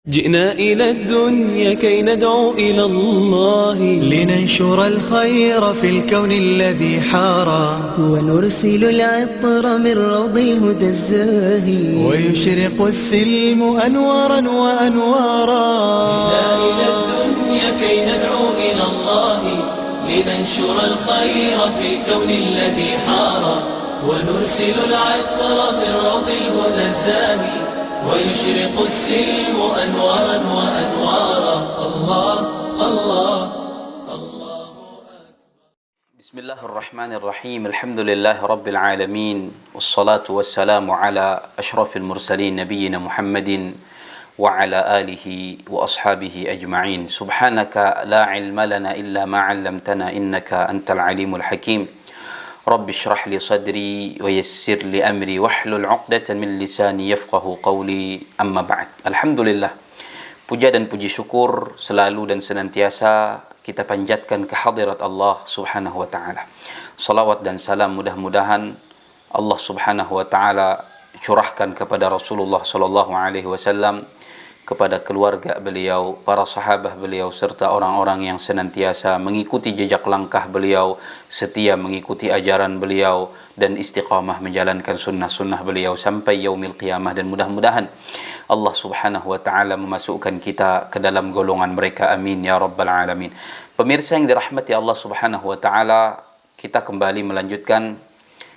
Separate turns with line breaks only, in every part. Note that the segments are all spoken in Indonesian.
جئنا إلى الدنيا كي ندعو إلى الله
لننشر الخير في الكون الذي حارى
ونرسل العطر من روض الهدى الزاهي
ويشرق السلم أنوارا وأنوارا.
جئنا إلى الدنيا كي ندعو إلى الله لننشر الخير في الكون الذي حارى ونرسل العطر من روض الهدى الزاهي ويشرق السلم أنوارا وأنوارا. الله الله الله.
بسم الله الرحمن الرحيم. الحمد لله رب العالمين والصلاة والسلام على أشرف المرسلين نبينا محمد وعلى آله وأصحابه أجمعين. سبحانك لا علم لنا إلا ما علمتنا إنك أنت العليم الحكيم. رب اشرح لي صدري ويسر لي أمري واحلل عقدة من لساني يفقه قولي. أما بعد. Alhamdulillah, puja dan puji syukur selalu dan senantiasa kita panjatkan ke hadirat Allah Subhanahu wa taala. Salawat dan salam mudah-mudahan Allah Subhanahu wa taala curahkan kepada Rasulullah sallallahu alaihi wasallam, kepada keluarga beliau, para sahabat beliau, serta orang-orang yang senantiasa mengikuti jejak langkah beliau, setia mengikuti ajaran beliau, dan istiqamah menjalankan sunnah-sunnah beliau sampai yaumil qiyamah. Dan mudah-mudahan Allah subhanahu wa ta'ala memasukkan kita ke dalam golongan mereka. Amin ya rabbal alamin. Pemirsa yang dirahmati Allah subhanahu wa ta'ala, kita kembali melanjutkan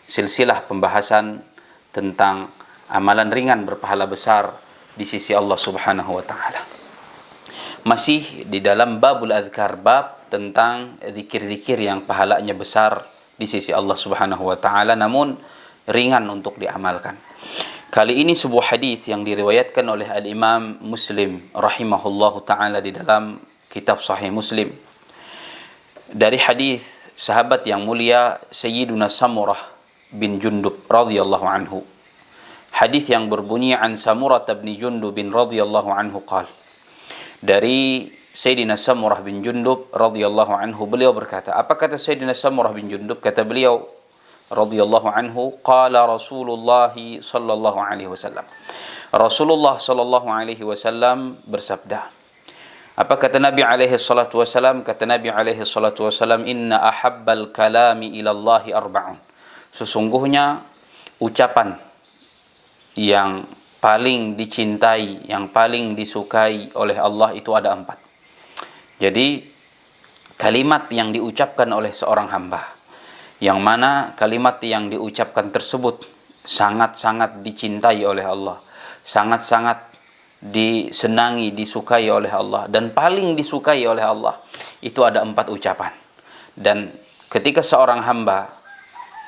silsilah pembahasan tentang amalan ringan berpahala besar di sisi Allah subhanahu wa ta'ala. Masih di dalam babul adhkar, bab tentang zikir-zikir yang pahalanya besar di sisi Allah subhanahu wa ta'ala, namun ringan untuk diamalkan. Kali ini sebuah hadis yang diriwayatkan oleh al-Imam Muslim rahimahullahu ta'ala di dalam kitab Sahih Muslim, dari hadis sahabat yang mulia Sayyiduna Samurah bin Jundub radhiyallahu anhu. Hadis yang berbunyi, an Samurah bin Jundub bin radhiyallahu anhu qala, dari Sayyidina Samurah bin Jundub radhiyallahu anhu, beliau berkata. Apa kata Sayyidina Samurah bin Jundub? Kata beliau radhiyallahu anhu, qala Rasulullah sallallahu alaihi wasallam, Rasulullah sallallahu alaihi wasallam bersabda. Apa kata Nabi alaihi salatu wasallam? Kata Nabi alaihi salatu wasallam, inna ahabbal kalami ilallahi arba'un, sesungguhnya ucapan yang paling dicintai, yang paling disukai oleh Allah itu ada 4. Jadi kalimat yang diucapkan oleh seorang hamba, yang mana kalimat yang diucapkan tersebut sangat-sangat dicintai oleh Allah, sangat-sangat disenangi, disukai oleh Allah, dan paling disukai oleh Allah, itu ada 4 ucapan. Dan ketika seorang hamba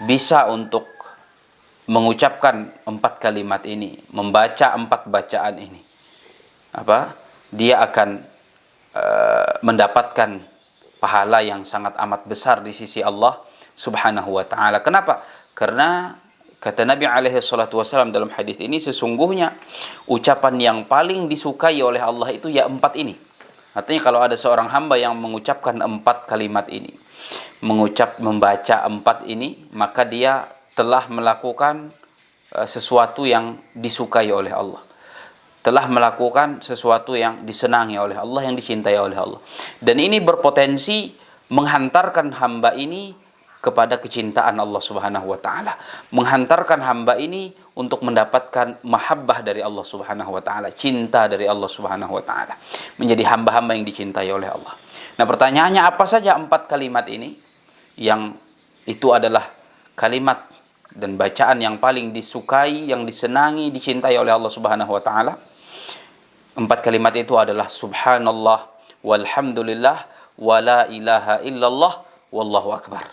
bisa untuk mengucapkan 4 kalimat ini, membaca 4 bacaan ini, dia akan mendapatkan pahala yang sangat amat besar di sisi Allah subhanahu wa ta'ala. Kenapa? Karena kata Nabi alaihi salatu wasallam dalam hadis ini, sesungguhnya ucapan yang paling disukai oleh Allah itu ya 4 ini. Artinya kalau ada seorang hamba yang mengucapkan 4 kalimat ini, membaca 4 ini, maka dia telah melakukan sesuatu yang disukai oleh Allah, telah melakukan sesuatu yang disenangi oleh Allah, yang dicintai oleh Allah. Dan ini berpotensi menghantarkan hamba ini kepada kecintaan Allah subhanahu wa ta'ala, menghantarkan hamba ini untuk mendapatkan mahabbah dari Allah subhanahu wa ta'ala, cinta dari Allah subhanahu wa ta'ala, menjadi hamba-hamba yang dicintai oleh Allah. Nah, pertanyaannya, apa saja 4 kalimat ini yang itu adalah kalimat dan bacaan yang paling disukai, yang disenangi, dicintai oleh Allah subhanahu wa ta'ala? 4 kalimat itu adalah subhanallah walhamdulillah wa la ilaha illallah wallahu akbar.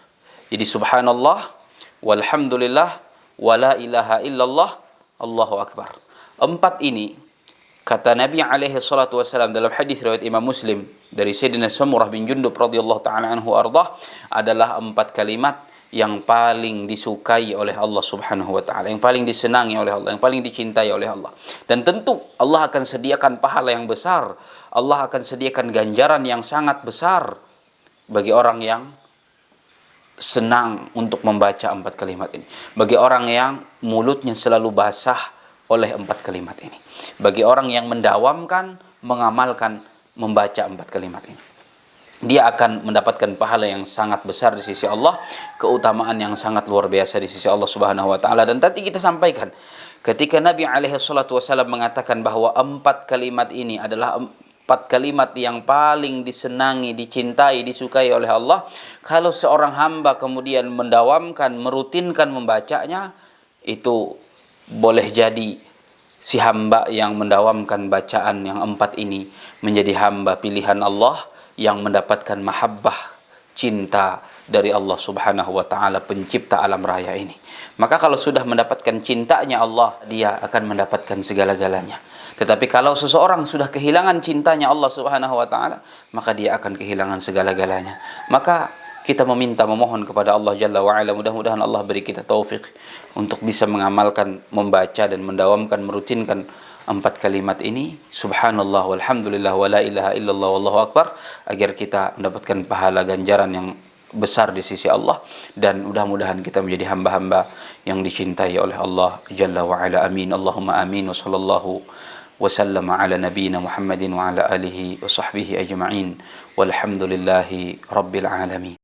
Jadi subhanallah walhamdulillah wa la ilaha illallah Allahu akbar. 4 ini, kata Nabi alaihi salatu wasallam dalam hadis riwayat Imam Muslim dari Sayyidina Samurah bin Jundub radhiyallahu ta'ala anhu ardah, adalah 4 kalimat yang paling disukai oleh Allah subhanahu wa ta'ala, yang paling disenangi oleh Allah, yang paling dicintai oleh Allah. Dan tentu Allah akan sediakan pahala yang besar, Allah akan sediakan ganjaran yang sangat besar bagi orang yang senang untuk membaca 4 kalimat ini, bagi orang yang mulutnya selalu basah oleh 4 kalimat ini, bagi orang yang mendawamkan mengamalkan membaca 4 kalimat ini. Dia akan mendapatkan pahala yang sangat besar di sisi Allah, keutamaan yang sangat luar biasa di sisi Allah Subhanahu wa taala. Dan tadi kita sampaikan ketika Nabi alaihi salatu wasallam mengatakan bahwa 4 kalimat ini adalah 4 kalimat yang paling disenangi, dicintai, disukai oleh Allah. Kalau seorang hamba kemudian mendawamkan, merutinkan membacanya, itu boleh jadi si hamba yang mendawamkan bacaan yang 4 ini menjadi hamba pilihan Allah yang mendapatkan mahabbah, cinta dari Allah Subhanahu wa taala, pencipta alam raya ini. Maka kalau sudah mendapatkan cintanya Allah, dia akan mendapatkan segala-galanya. Tetapi kalau seseorang sudah kehilangan cintanya Allah Subhanahu wa taala, maka dia akan kehilangan segala-galanya. Maka kita memohon kepada Allah Jalla wa Ala, mudah-mudahan Allah beri kita taufik untuk bisa mengamalkan, membaca dan mendawamkan, merutinkan 4 kalimat ini, subhanallah walhamdulillah wa la ilaha illallah wallahu akbar, agar kita mendapatkan pahala ganjaran yang besar di sisi Allah, dan mudah-mudahan kita menjadi hamba-hamba yang dicintai oleh Allah Jalla wa Ala. Amin. Allahumma amin. Wa sallallahu wa sallama ala nabiyyina Muhammadin wa ala alihi wa sahbihi ajma'in. Walhamdulillahi rabbil alamin.